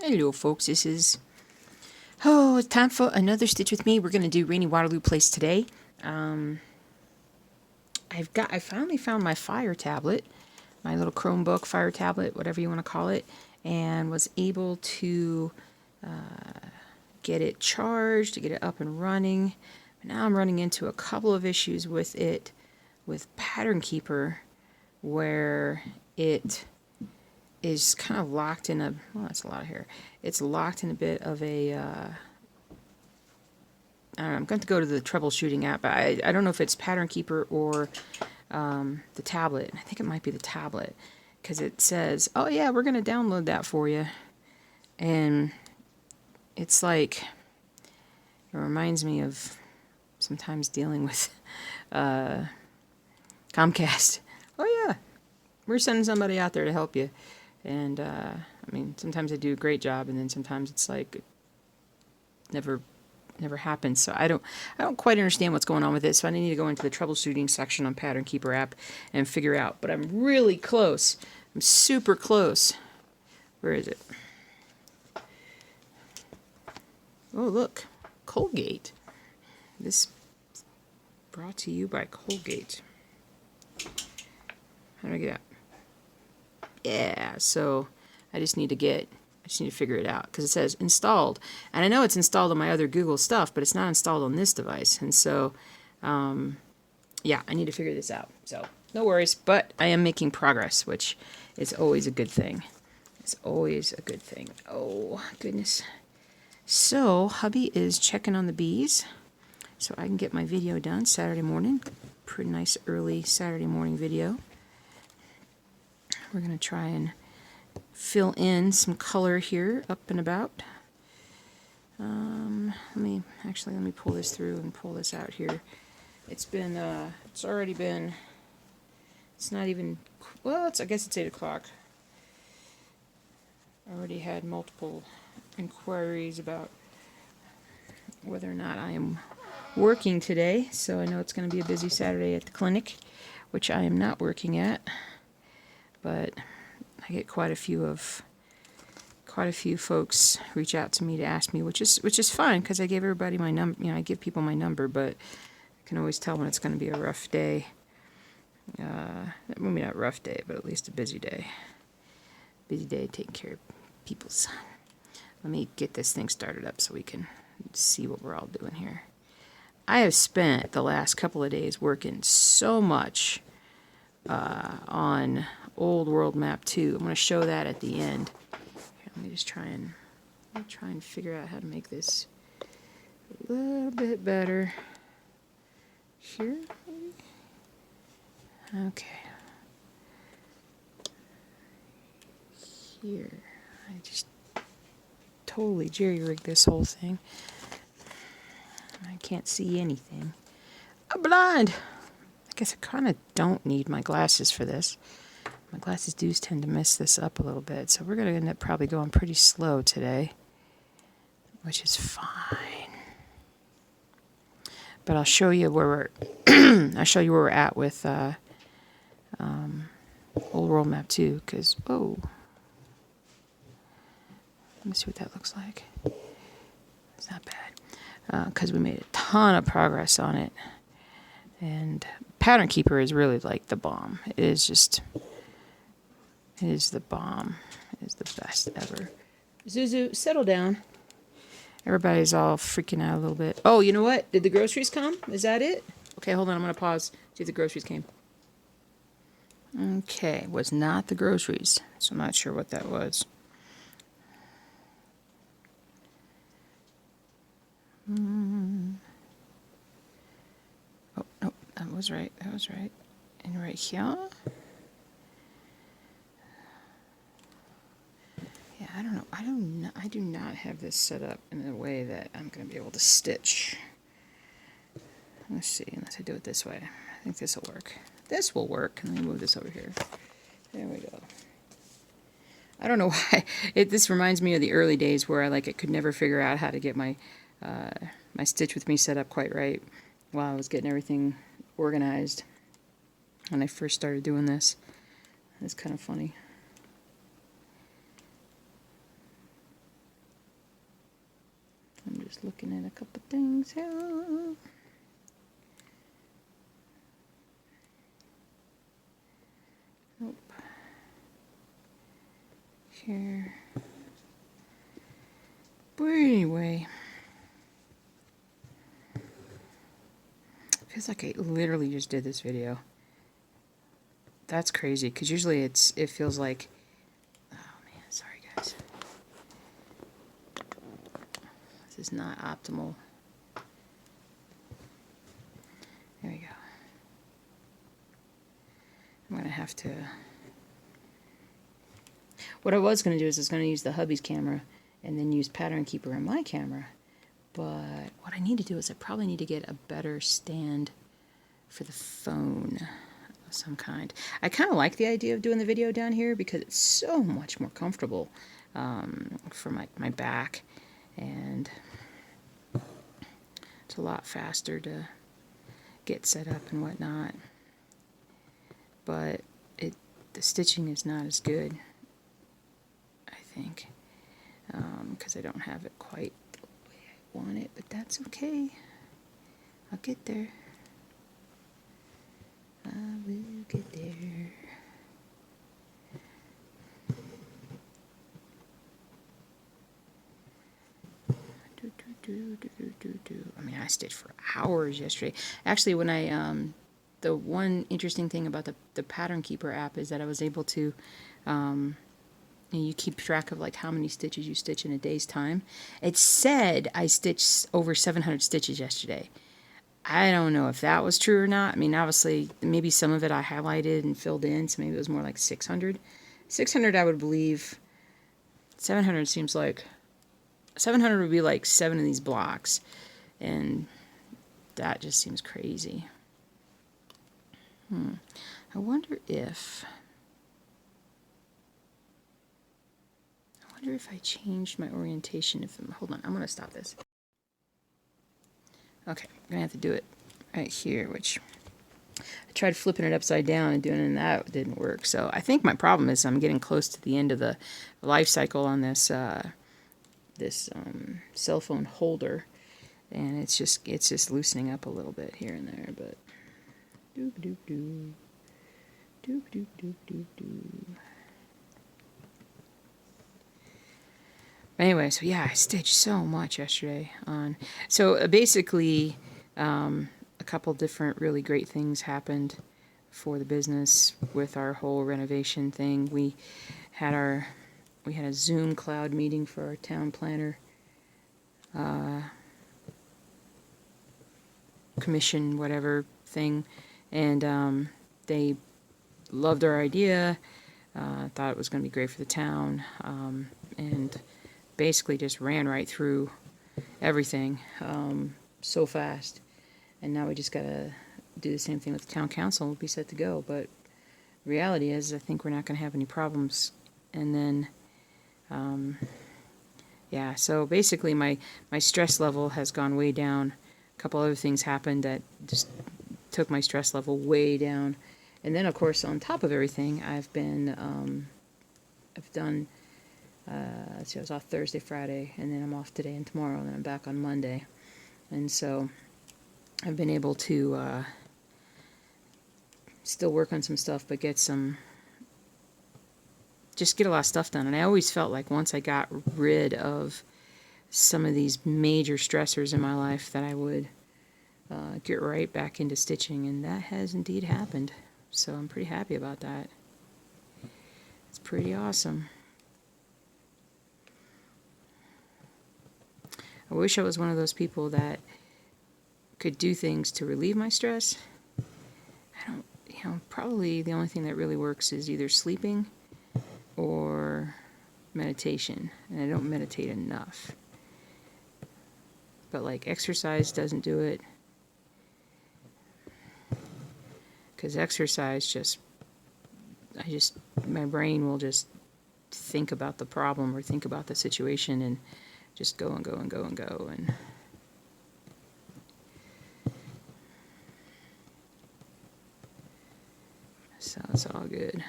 Hello folks, it's time for another Stitch with me. We're going to do Rainy Waterloo Place today. I finally found my Fire tablet, my little Chromebook Fire tablet, whatever you want to call it, and was able to get it charged, to get it up and running. But now I'm running into a couple of issues with it, with Pattern Keeper, where it is kind of locked in a, well, that's a lot of hair. It's locked in a bit of a, I don't know, I'm going to go to the troubleshooting app. I don't know if it's Pattern Keeper or the tablet. I think it might be the tablet, because it says, oh yeah, we're going to download that for you. And it's like, it reminds me of sometimes dealing with Comcast. Oh yeah, we're sending somebody out there to help you. And, I mean, sometimes they do a great job, and then sometimes it's like, never happens. So I don't quite understand what's going on with it. So I need to go into the troubleshooting section on Pattern Keeper app and figure out. But I'm really close. I'm super close. Where is it? Oh, look. Colgate. This is brought to you by Colgate. How do I get out? Yeah, so I just need to figure it out, because it says installed, and I know it's installed on my other Google stuff, but it's not installed on this device. And so yeah, I need to figure this out. So no worries, but I am making progress, which is always a good thing. It's always a good thing. Oh goodness. So hubby is checking on the bees so I can get my video done Saturday morning. Pretty nice early Saturday morning video. We're going to try and fill in some color here, up and about. Let me pull this through and pull this out here. It's not even, well, I guess it's 8 o'clock. I already had multiple inquiries about whether or not I am working today, so I know it's going to be a busy Saturday at the clinic, which I am not working at. But I get quite a few folks reach out to me to ask me, which is fine, because I gave everybody my number. You know, I give people my number, but I can always tell when it's going to be a rough day. Maybe not a rough day, but at least a busy day. Busy day taking care of people's. Let me get this thing started up so we can see what we're all doing here. I have spent the last couple of days working so much on Old World Map 2. I'm going to show that at the end. Here, let me just try and figure out how to make this a little bit better. Here, maybe? Okay. Here. I just totally jerry-rigged this whole thing. I can't see anything. I'm blind! I guess I kind of don't need my glasses for this. My glasses do tend to mess this up a little bit, so we're going to end up probably going pretty slow today, which is fine. But I'll show you where we're at with Old World Map 2, because whoa, let me see what that looks like. It's not bad, because we made a ton of progress on it. And Pattern Keeper is really like the bomb. It is the bomb. It is the best ever. Zuzu, settle down. Everybody's all freaking out a little bit. Oh, you know what? Did the groceries come? Is that it? Okay, hold on. I'm going to pause. See if the groceries came. Okay, was not the groceries. So I'm not sure what that was. Oh, no, that was right. And right here. Yeah, I don't know. I do not have this set up in a way that I'm going to be able to stitch. Let's see, unless I do it this way. I think this will work. This will work. Let me move this over here. There we go. I don't know why. This reminds me of the early days where I could never figure out how to get my my Stitch with Me set up quite right while I was getting everything organized when I first started doing this. It's kind of funny. I'm just looking at a couple things here. Nope. Here. But anyway, feels like I literally just did this video. That's crazy, because usually it feels like, oh man, sorry guys. This is not optimal. There we go. I'm gonna have to, what I was gonna do is I was gonna use the hubby's camera and then use Pattern Keeper on my camera. But what I need to do is I probably need to get a better stand for the phone of some kind. I kind of like the idea of doing the video down here because it's so much more comfortable for my back, and it's a lot faster to get set up and whatnot. But the stitching is not as good, I think, because I don't have it quite the way I want it, but that's okay. I'll get there. I will get there. I mean, I stitched for hours yesterday. Actually, when the one interesting thing about the Pattern Keeper app is that I was able to, you keep track of like how many stitches you stitch in a day's time. It said I stitched over 700 stitches yesterday. I don't know if that was true or not. I mean, obviously, maybe some of it I highlighted and filled in, so maybe it was more like 600. 600 I would believe. 700 seems like, 700 would be like 7 of these blocks, and that just seems crazy. I wonder if I changed my orientation. Hold on, I'm going to stop this. Okay, I'm going to have to do it right here, which I tried flipping it upside down and doing it, and that didn't work. So I think my problem is I'm getting close to the end of the life cycle on this cell phone holder, and it's just loosening up a little bit here and there, but doop doop doop doop doop doop doop doop. Anyway, so yeah, I stitched so much yesterday on. So basically, a couple different really great things happened for the business with our whole renovation thing. We had a Zoom cloud meeting for our town planner commission, whatever thing, and they loved our idea, thought it was going to be great for the town, and basically just ran right through everything so fast. And now we just got to do the same thing with the town council. We'll be set to go. But reality is, I think we're not going to have any problems. And then, yeah, so basically my stress level has gone way down. A couple other things happened that just took my stress level way down. And then, of course, on top of everything, I've done, let's see, I was off Thursday, Friday, and then I'm off today and tomorrow, and then I'm back on Monday. And so I've been able to still work on some stuff, but just get a lot of stuff done. And I always felt like once I got rid of some of these major stressors in my life that I would get right back into stitching, and that has indeed happened. So I'm pretty happy about that. It's pretty awesome. I wish I was one of those people that could do things to relieve my stress. I don't, probably the only thing that really works is either sleeping or meditation, and I don't meditate enough. But like exercise doesn't do it, because exercise my brain will just think about the problem or think about the situation and just go and go and go and go, and so it's all good.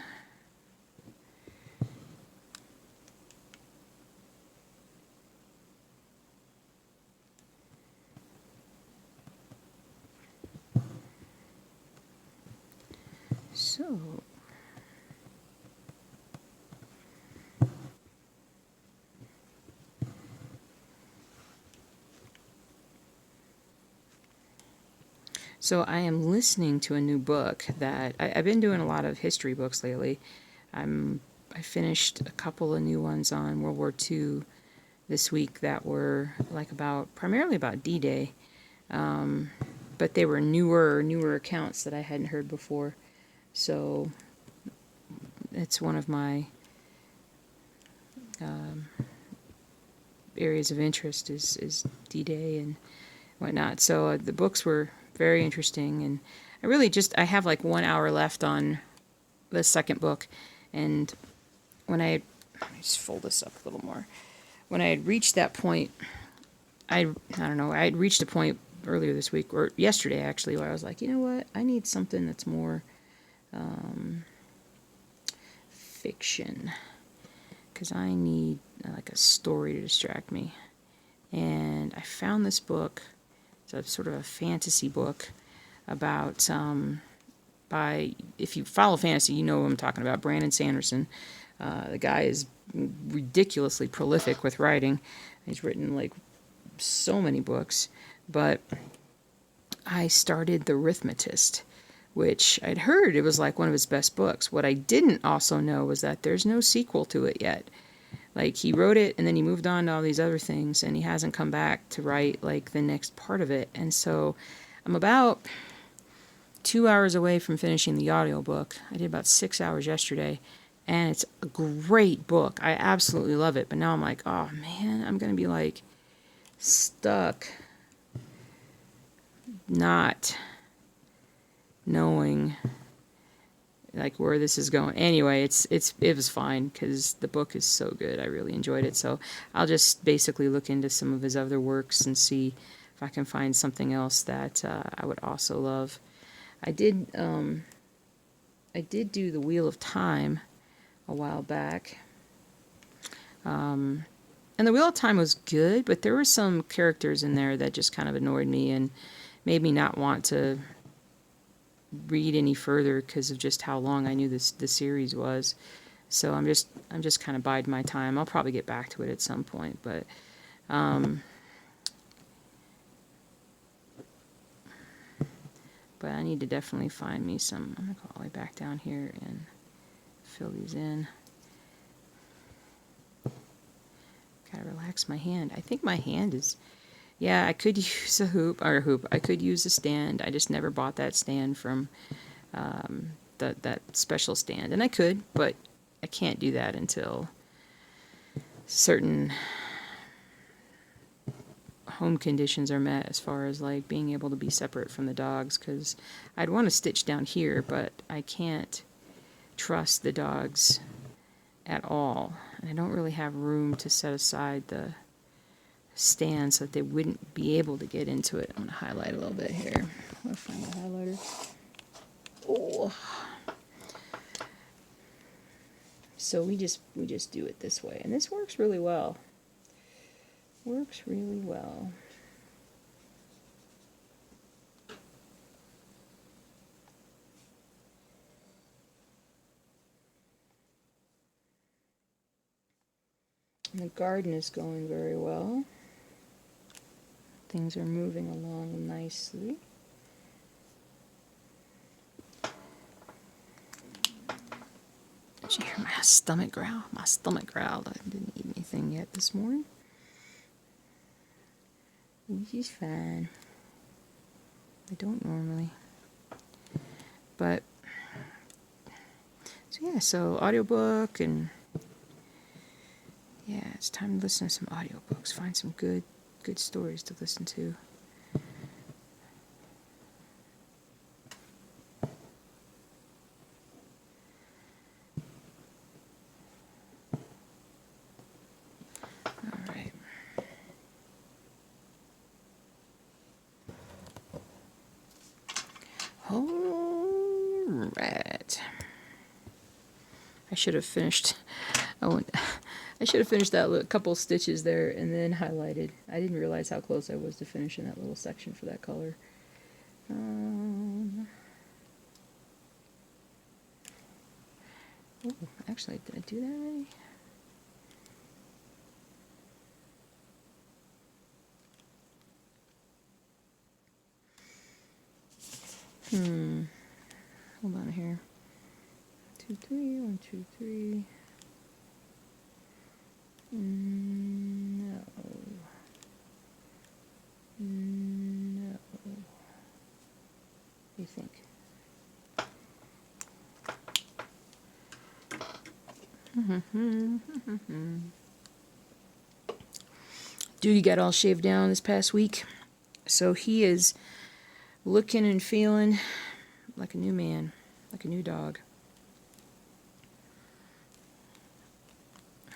So I am listening to a new book that I've been doing a lot of history books lately. I finished a couple of new ones on World War II this week that were like primarily about D-Day, but they were newer accounts that I hadn't heard before. So it's one of my areas of interest is D-Day and whatnot. So the books were very interesting, and I have like 1 hour left on the second book, and let me just fold this up a little more. When I had reached that point, I don't know, I had reached a point earlier this week, or yesterday actually, where I was like, you know what, I need something that's more fiction, because I need like a story to distract me. And I found this book. It's a sort of a fantasy book about if you follow fantasy, you know what I'm talking about, Brandon Sanderson. The guy is ridiculously prolific with writing. He's written like so many books, but I started The Arithmetist, which I'd heard it was like one of his best books. What I didn't also know was that there's no sequel to it yet. Like, he wrote it and then he moved on to all these other things, and he hasn't come back to write like the next part of it. And so I'm about 2 hours away from finishing the audiobook. I did about 6 hours yesterday, and it's a great book. I absolutely love it. But now I'm like, oh man, I'm going to be like stuck not knowing like where this is going. Anyway, it was fine because the book is so good. I really enjoyed it. So I'll just basically look into some of his other works and see if I can find something else that I would also love. I did do The Wheel of Time a while back. And The Wheel of Time was good, but there were some characters in there that just kind of annoyed me and made me not want to read any further because of just how long I knew the series was. So I'm just kind of biding my time. I'll probably get back to it at some point, but I need to definitely find me some. I'm gonna go all the way back down here and fill these in. Gotta relax my hand. I think my hand is. Yeah, I could use a hoop. I could use a stand. I just never bought that stand from that special stand. And I could, but I can't do that until certain home conditions are met, as far as like being able to be separate from the dogs, because I'd want to stitch down here, but I can't trust the dogs at all. And I don't really have room to set aside the stand so that they wouldn't be able to get into it. I'm going to highlight a little bit here. I'm going to find my highlighter. Oh. So we just do it this way, and this works really well. Works really well. And the garden is going very well. Things are moving along nicely. Did you hear my stomach growl? My stomach growled. I didn't eat anything yet this morning. Which is fine. I don't normally. But, so audiobook, and yeah, it's time to listen to some audiobooks. Find some good stories to listen to. All right. All right. I should have finished. I should have finished that couple stitches there and then highlighted. I didn't realize how close I was to finishing that little section for that color. Oh, actually, did I do that already? Hold on here. 2, 3, 1, 2, 3. No. No. What do you think? Duty got all shaved down this past week, so he is looking and feeling like a new man, like a new dog.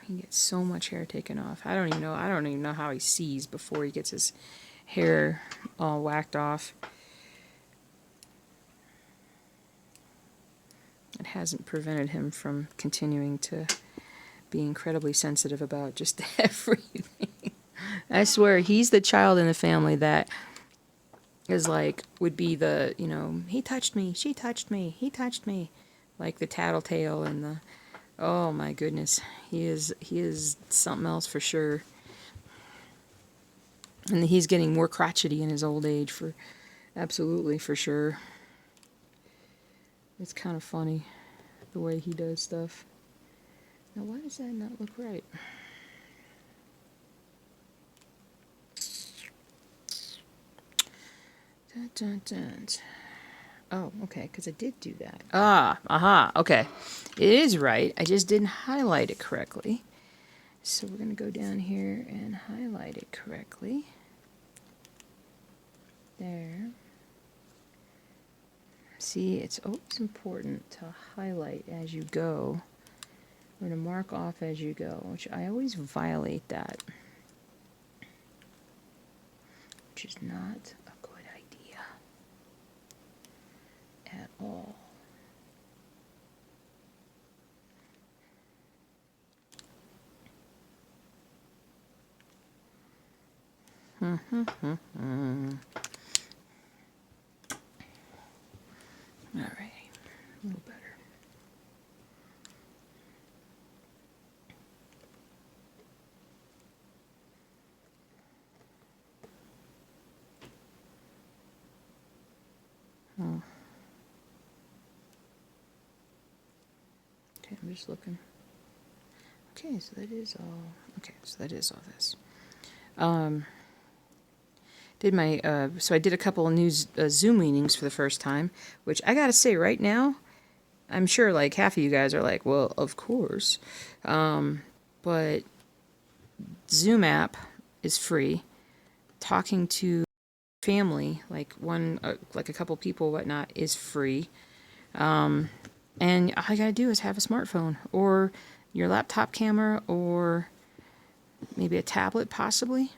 He gets so much hair taken off. I don't even know how he sees before he gets his hair all whacked off. It hasn't prevented him from continuing to be incredibly sensitive about just everything. I swear, he's the child in the family that is like, would be the, he touched me, she touched me, he touched me. Like the tattletale and the, oh my goodness. He is something else for sure. And he's getting more crotchety in his old age, absolutely, for sure. It's kind of funny, the way he does stuff. Now, why does that not look right? Dun, dun, dun. Oh, okay, because I did do that. Okay. It is right. I just didn't highlight it correctly. So we're going to go down here and highlight it correctly. There. See, it's always important to highlight as you go, or to mark off as you go, which I always violate that, which is not a good idea at all. All right, a little better. Oh. Okay, I'm just looking. Okay, so that is all. Okay, so that is all this. So I did a couple of new Zoom meetings for the first time, which I gotta say right now, I'm sure like half of you guys are like, well, of course. But Zoom app is free. Talking to family, like like a couple people, whatnot, is free. And all you gotta do is have a smartphone or your laptop camera or maybe a tablet, possibly.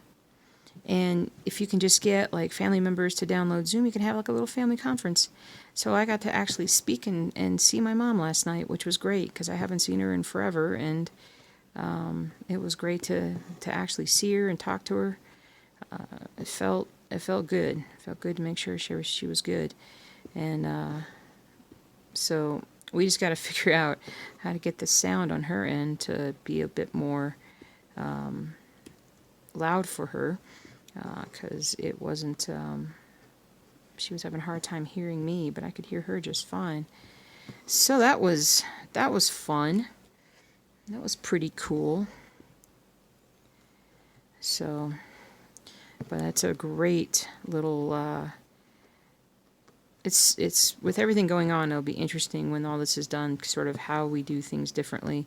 And if you can just get like family members to download Zoom, you can have like a little family conference. So I got to actually speak and see my mom last night, which was great because I haven't seen her in forever. And it was great to actually see her and talk to her. It felt good. It felt good to make sure she was good. And so we just got to figure out how to get the sound on her end to be a bit more loud for her. Because it wasn't, she was having a hard time hearing me, but I could hear her just fine. So that was fun. That was pretty cool. So, but that's a great little, it's with everything going on, it'll be interesting when all this is done, sort of how we do things differently,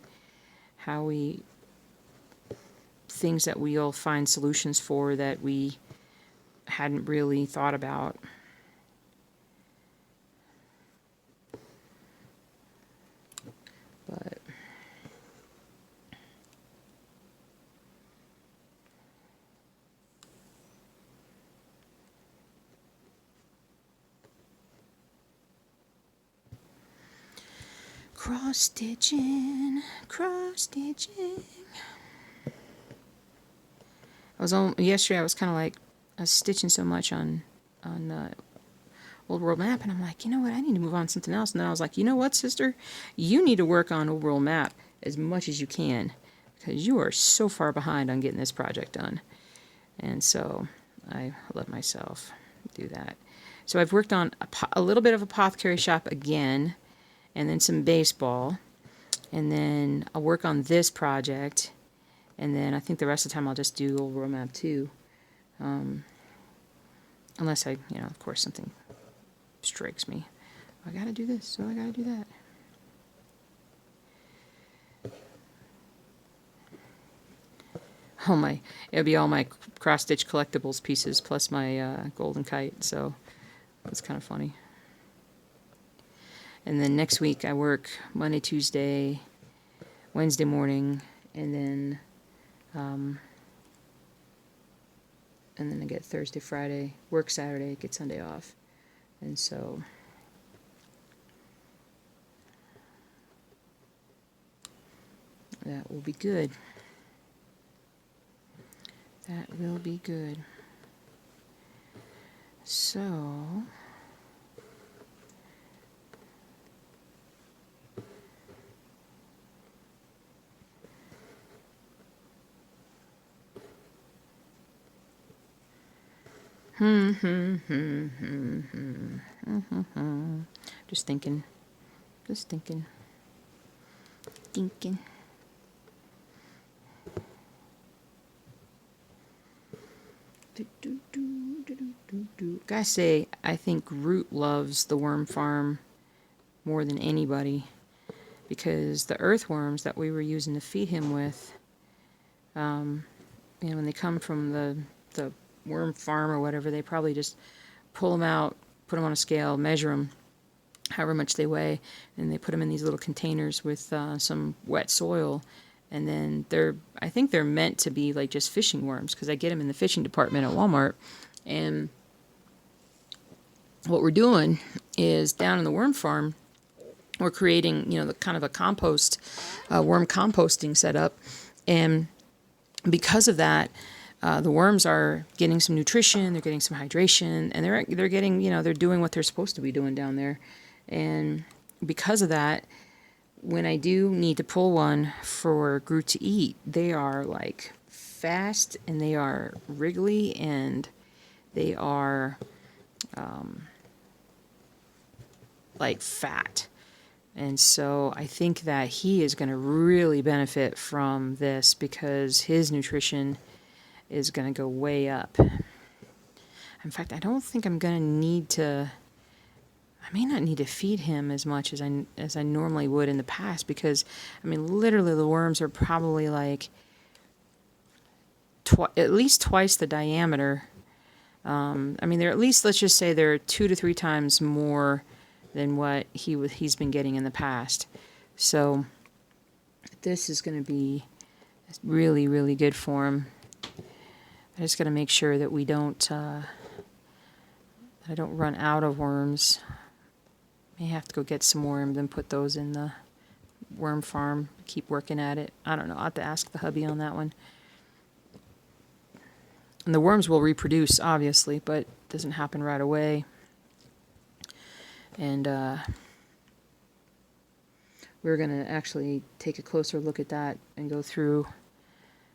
things that we'll find solutions for that we hadn't really thought about. But cross stitching. Yesterday I was kind of like, I was stitching so much on Old World Map, and I'm like, you know what, I need to move on to something else. And then I was like, you know what, sister, you need to work on Old World Map as much as you can, because you are so far behind on getting this project done. And so I let myself do that. So I've worked on a little bit of Apothecary Shop again, and then some baseball, and then I'll work on this project, and then I think the rest of the time I'll just do Old World Map 2. Unless I, of course something strikes me. I gotta do this, so I gotta do that. It'll be all my cross-stitch collectibles pieces plus my golden kite, so it's kind of funny. And then next week I work Monday, Tuesday, Wednesday morning, and then I get Thursday, Friday, work Saturday, get Sunday off. And so that will be good. That will be good. So just thinking. Gotta say, I think Root loves the worm farm more than anybody, because the earthworms that we were using to feed him with, when they come from the worm farm or whatever, they probably just pull them out, put them on a scale, measure them, however much they weigh, and they put them in these little containers with some wet soil. And then I think they're meant to be like just fishing worms, because I get them in the fishing department at Walmart. And what we're doing is down in the worm farm, we're creating, the kind of a compost, worm composting setup. And because of that, the worms are getting some nutrition, they're getting some hydration, and they're getting, they're doing what they're supposed to be doing down there. And because of that, when I do need to pull one for Groot to eat, they are like fast, and they are wriggly, and they are like fat. And so I think that he is going to really benefit from this, because his nutrition is going to go way up. In fact, I don't think I'm going to need to... I may not need to feed him as much as I normally would in the past, because, literally the worms are probably like at least twice the diameter. They're at least, let's just say they're 2 to 3 times more than what he's been getting in the past. So this is going to be really, really good for him. I just got to make sure that we don't, I don't run out of worms. May have to go get some more and then put those in the worm farm. Keep working at it. I don't know. I'll have to ask the hubby on that one. And the worms will reproduce, obviously, but it doesn't happen right away. And we're going to actually take a closer look at that and go through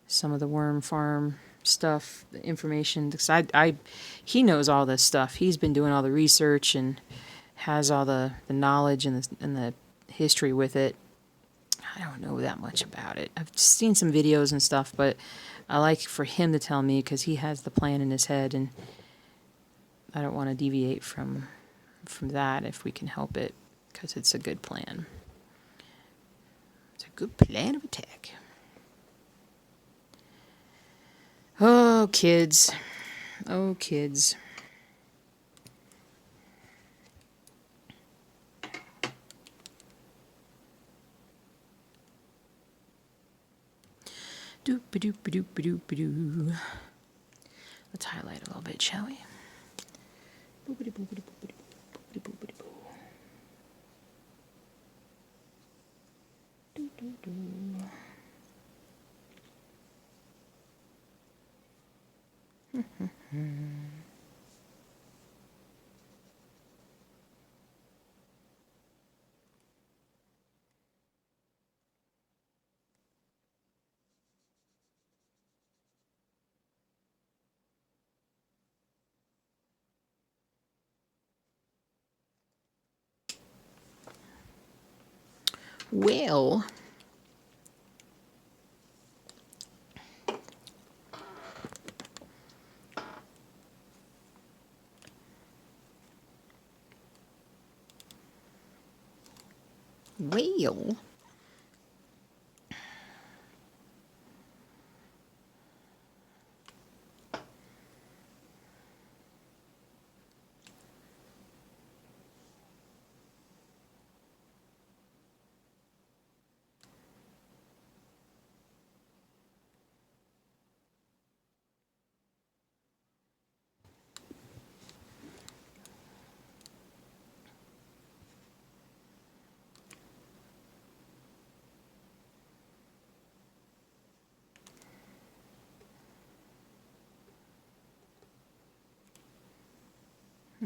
some of the worm farm stuff, the information. Because he knows all this stuff. He's been doing all the research and has all the knowledge and the history with it. I don't know that much about it. I've seen some videos and stuff, but I like for him to tell me, because he has the plan in his head, and I don't want to deviate from that if we can help it, because it's a good plan. It's a good plan of attack. Oh, kids. Oh, kids. Doop-a-doop-a-doop-a-doop-a-doo. Let's highlight a little bit, shall we? Well,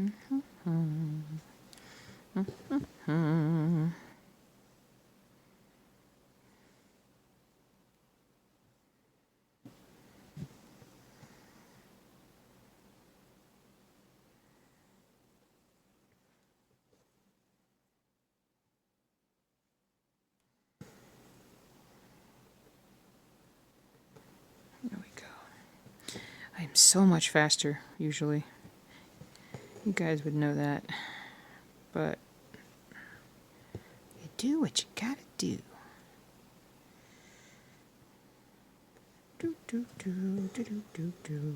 well, there we go. I'm so much faster usually. You guys would know that, but you do what you gotta do. Do do do do do do do.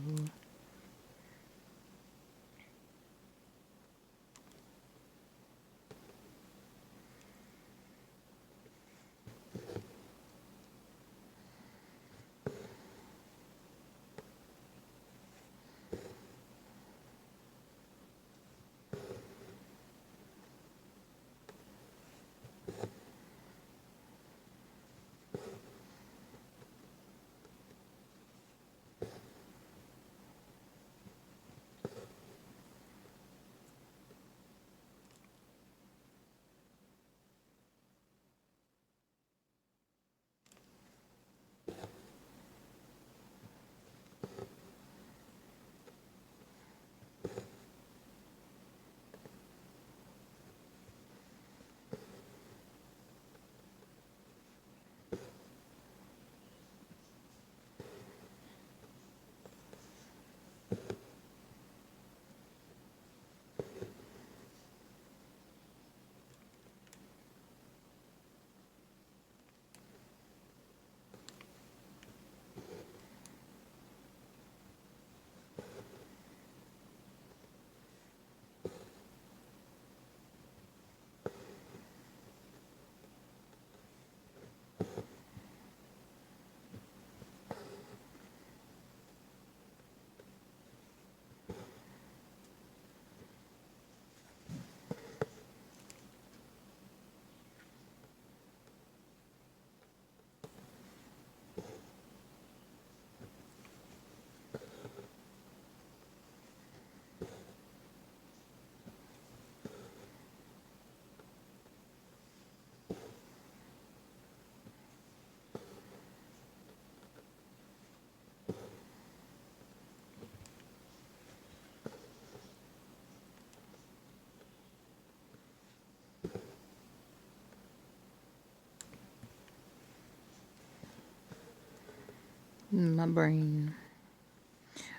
My brain.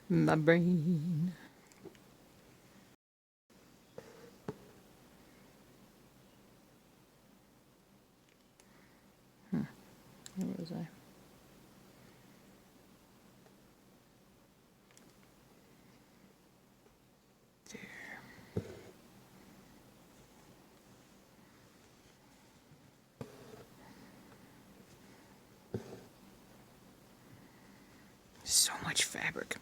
My brain. Where was I? So much fabric.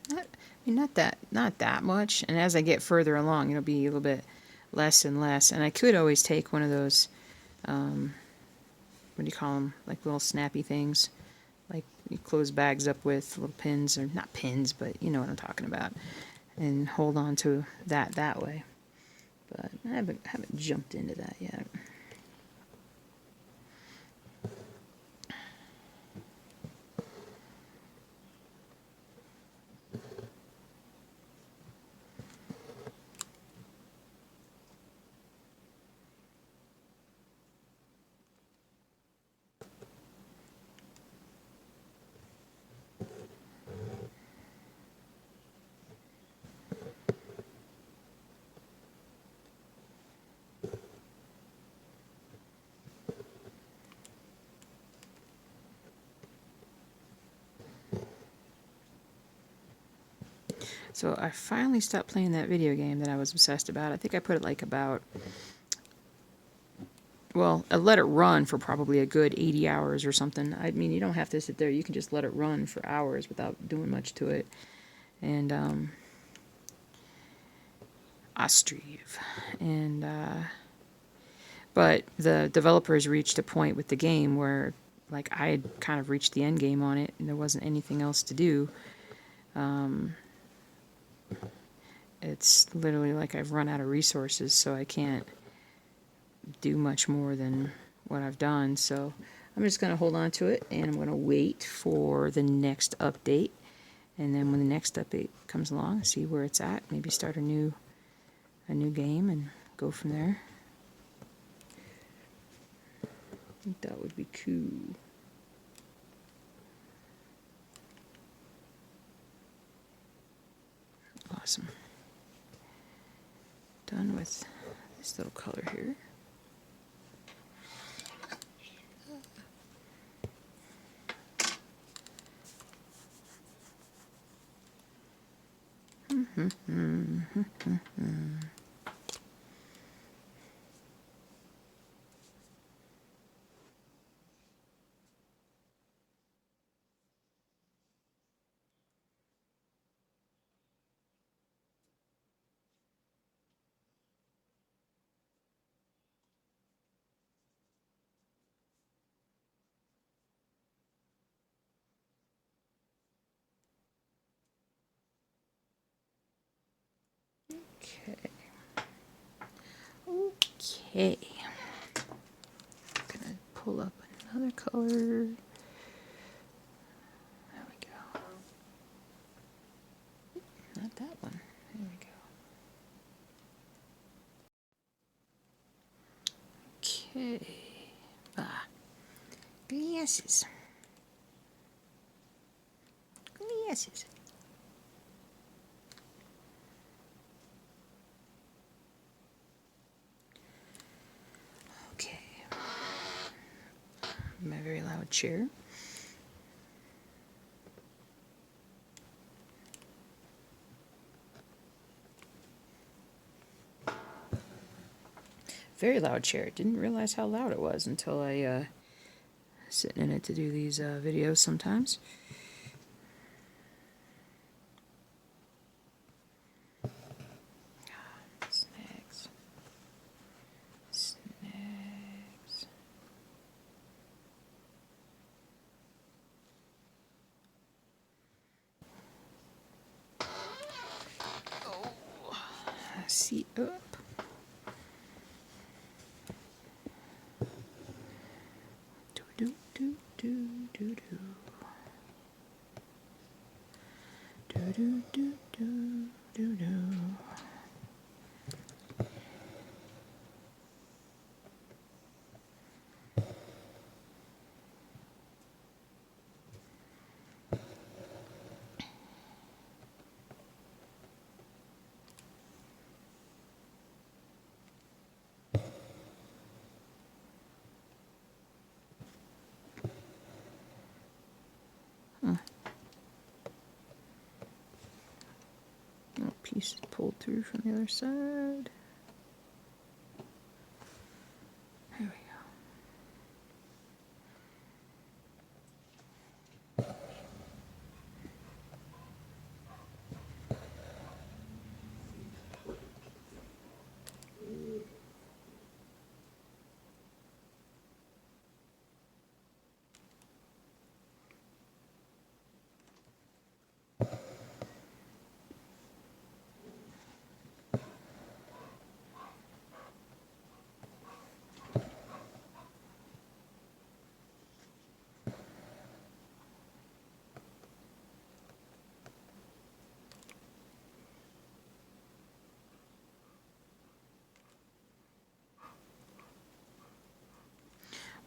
Not that much. And as I get further along, it'll be a little bit less and less. And I could always take one of those, what do you call them? Like little snappy things, like you close bags up with little pins, or not pins, but you know what I'm talking about, and hold on to that way. But I haven't jumped into that yet. So I finally stopped playing that video game that I was obsessed about. I think I put it like about, well, I let it run for probably a good 80 hours or something. I mean, you don't have to sit there. You can just let it run for hours without doing much to it. And, Ostriv. And, but the developers reached a point with the game where, like, I had kind of reached the end game on it, and there wasn't anything else to do. It's literally like I've run out of resources, so I can't do much more than what I've done. So I'm just going to hold on to it, and I'm going to wait for the next update. And then when the next update comes along, see where it's at. Maybe start a new game and go from there. I think that would be cool. Awesome. Done with this little color here. Okay. Okay. I'm gonna pull up another color. There we go. Not that one. There we go. Okay. Glasses. Glasses. Okay. My very loud chair. Very loud chair. Didn't realize how loud it was until I sitting in it to do these videos sometimes. Snacks. Snacks. Oh, seat up. Do do do do do. Do do do do do do. Piece is pulled through from the other side. There we go.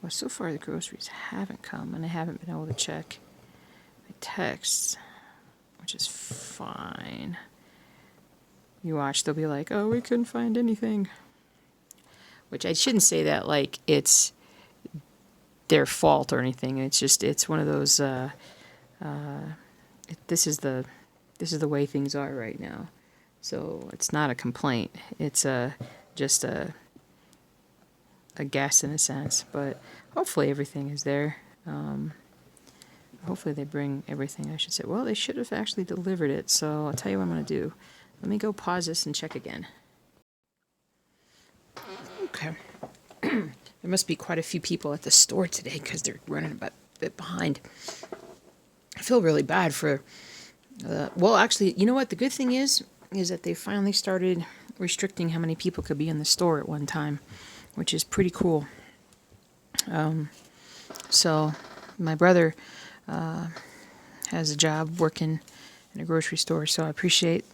Well, so far the groceries haven't come, and I haven't been able to check my texts, which is fine. You watch, they'll be like, oh, we couldn't find anything. Which I shouldn't say that like it's their fault or anything. It's just, it's one of those, this is the this is the way things are right now. So it's not a complaint. It's just a guess in a sense. But hopefully everything is there. Hopefully they bring everything, I should say. Well, they should have actually delivered it. So I'll tell you what I'm going to do. Let me go pause this and check again. Okay. There must be quite a few people at the store today because they're running a bit behind. I feel really bad for... well, actually, you know what? The good thing is that they finally started restricting how many people could be in the store at one time, which is pretty cool. So my brother has a job working in a grocery store, so I appreciate,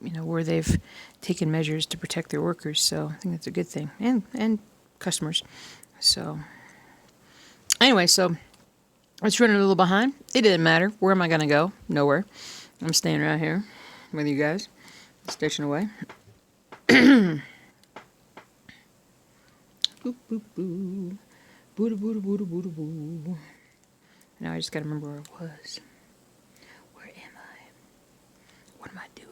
where they've taken measures to protect their workers. So I think that's a good thing, and customers. So anyway, so I was running a little behind. It didn't matter. Where am I going to go? Nowhere. I'm staying right here with you guys, stitching away. Boop, boop, boo. Boo, boo, boo, boo, boo, boo. Now I just got to remember where I was. Where am I? What am I doing?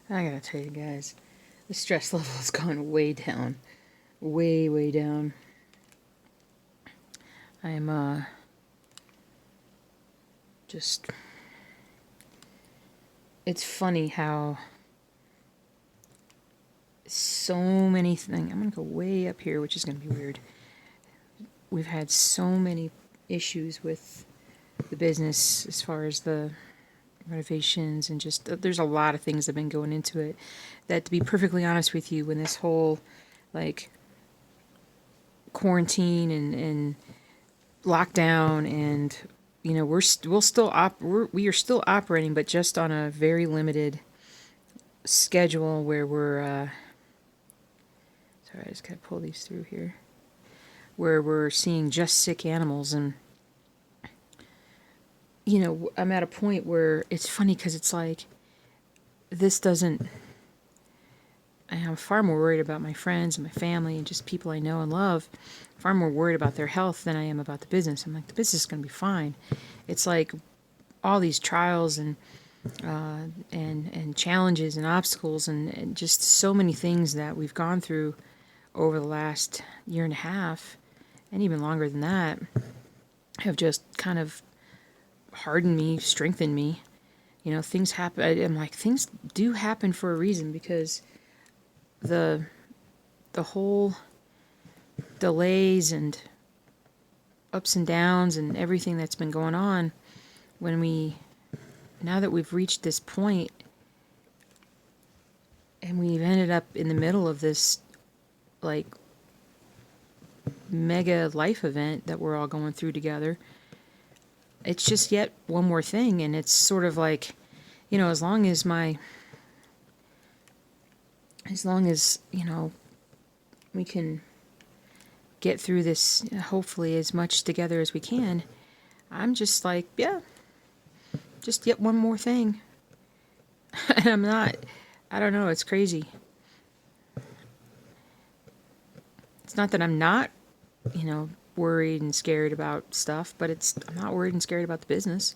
I gotta tell you guys, the stress level has gone way down. Way, way down. I'm, just... It's funny how so many things... I'm gonna go way up here, which is gonna be weird. We've had so many issues with the business as far as the renovations and just there's a lot of things that have been going into it that, to be perfectly honest with you, when this whole quarantine and lockdown and we are still operating, but just on a very limited schedule where we're sorry, I just gotta pull these through here, where we're seeing just sick animals. And I'm at a point where it's funny because it's like, this doesn't... I'm far more worried about my friends and my family and just people I know and love, far more worried about their health than I am about the business. I'm like, the business is going to be fine. It's like all these trials and challenges and obstacles and just so many things that we've gone through over the last year and a half, and even longer than that, have just kind of hardened me, strengthened me. Things happen. I'm like, things do happen for a reason, because the whole delays and ups and downs and everything that's been going on, now that we've reached this point and we've ended up in the middle of this mega life event that we're all going through together, it's just yet one more thing. And it's sort of like, as long as we can get through this, hopefully as much together as we can, I'm just like, yeah, just yet one more thing. And I don't know, it's crazy. It's not that I'm not, worried and scared about stuff, but I'm not worried and scared about the business.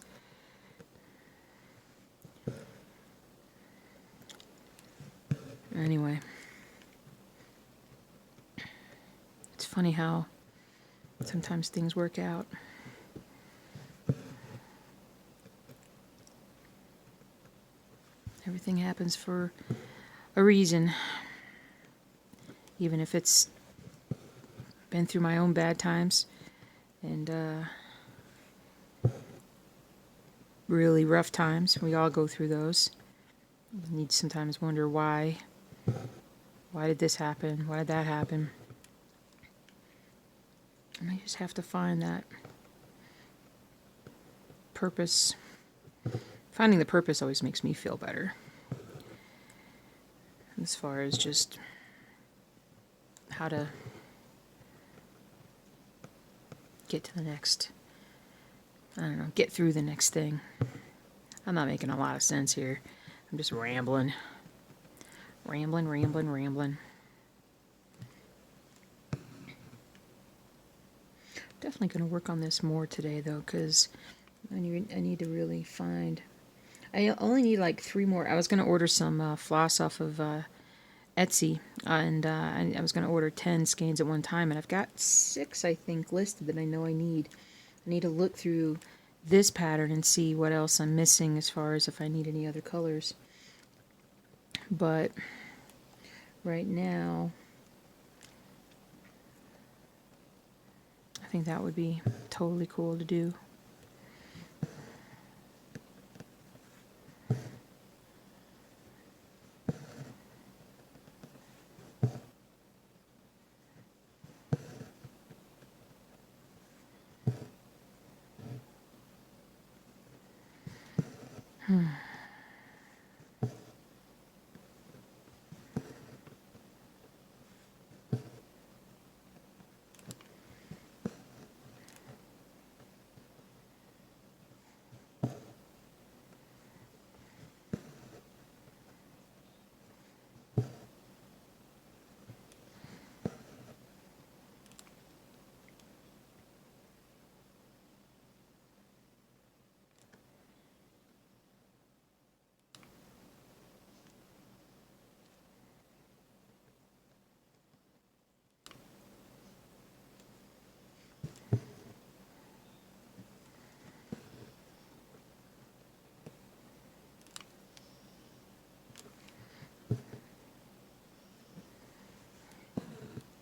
Anyway, it's funny how sometimes things work out. Everything happens for a reason, even if it's been through my own bad times and really rough times. We all go through those. You need to sometimes wonder why. Why did this happen? Why did that happen? And I just have to find that purpose. Finding the purpose always makes me feel better. As far as just how to get to the next, I don't know, get through the next thing. I'm not making a lot of sense here. I'm just rambling. Rambling. Definitely going to work on this more today, though, because I need to really find... I only need like 3 more. I was going to order some floss off of Etsy, and I was going to order 10 skeins at one time, and I've got 6, I think, listed that I know I need. I need to look through this pattern and see what else I'm missing as far as if I need any other colors. But right now, I think that would be totally cool to do.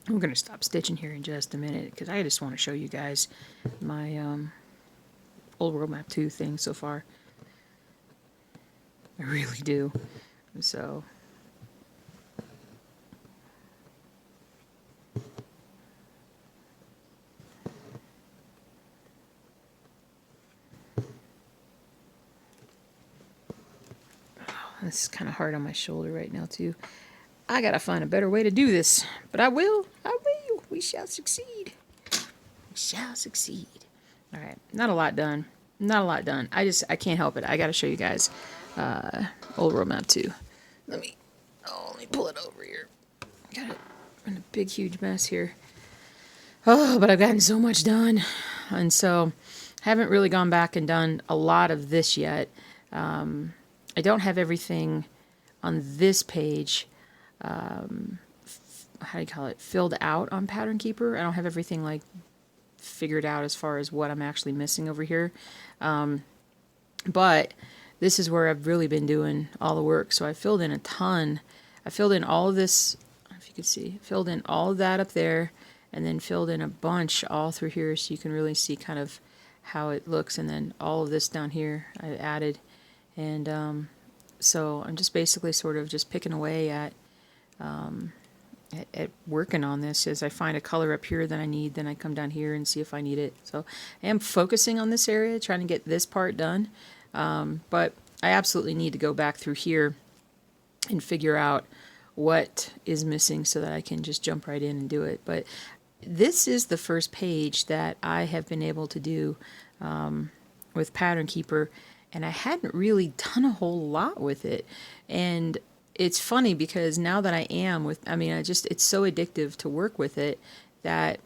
I'm going to stop stitching here in just a minute because I just want to show you guys my old World Map 2 thing so far. I really do. So... this is kind of hard on my shoulder right now, too. I gotta find a better way to do this. But I will. We shall succeed. We shall succeed. Alright, not a lot done. I can't help it. I gotta show you guys old World Map 2. Let me pull it over here. Got it in a big, huge mess here. Oh, but I've gotten so much done. And so, haven't really gone back and done a lot of this yet. I don't have everything on this page, how do you call it, filled out on Pattern Keeper. I don't have everything like figured out as far as what I'm actually missing over here. But this is where I've really been doing all the work. So I filled in a ton. I filled in all of this, if you could see, filled in all of that up there, and then filled in a bunch all through here so you can really see kind of how it looks. And then all of this down here I added. And so I'm just basically sort of just picking away at working on this. As I find a color up here that I need, then I come down here and see if I need it. So I am focusing on this area, trying to get this part done. But I absolutely need to go back through here and figure out what is missing so that I can just jump right in and do it. But this is the first page that I have been able to do with Pattern Keeper, and I hadn't really done a whole lot with it. And it's funny because now that I am with, it's so addictive to work with it that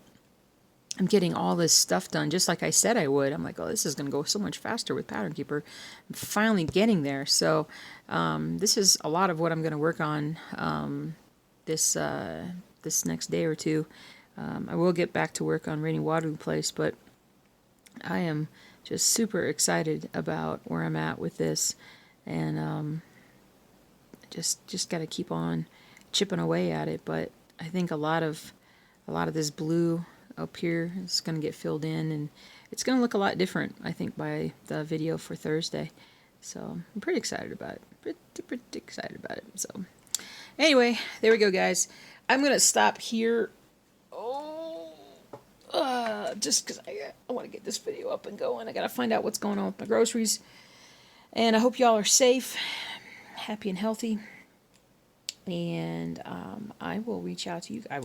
I'm getting all this stuff done just like I said I would. I'm like, oh, this is going to go so much faster with Pattern Keeper. I'm finally getting there. So this is a lot of what I'm going to work on this this next day or two. I will get back to work on Rainy Waterloo Place, but I am just super excited about where I'm at with this, and just got to keep on chipping away at it. But I think a lot of this blue up here is going to get filled in, and it's going to look a lot different, I think, by the video for Thursday. So I'm pretty excited about it. Pretty excited about it. So anyway, there we go, guys. I'm going to stop here. Just because I want to get this video up and going. I got to find out what's going on with my groceries. And I hope y'all are safe, happy, and healthy. And I will reach out to you. I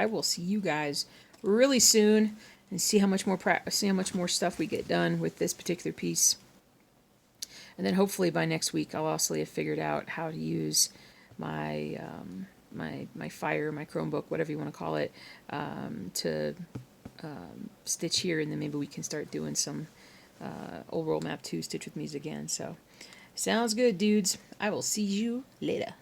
will see you guys really soon and see how much more stuff we get done with this particular piece. And then hopefully by next week I'll also have figured out how to use my my Fire, my Chromebook, whatever you want to call it, to stitch here, and then maybe we can start doing some old World Map 2 Stitch with Me's again. So sounds good, dudes. I will see you later.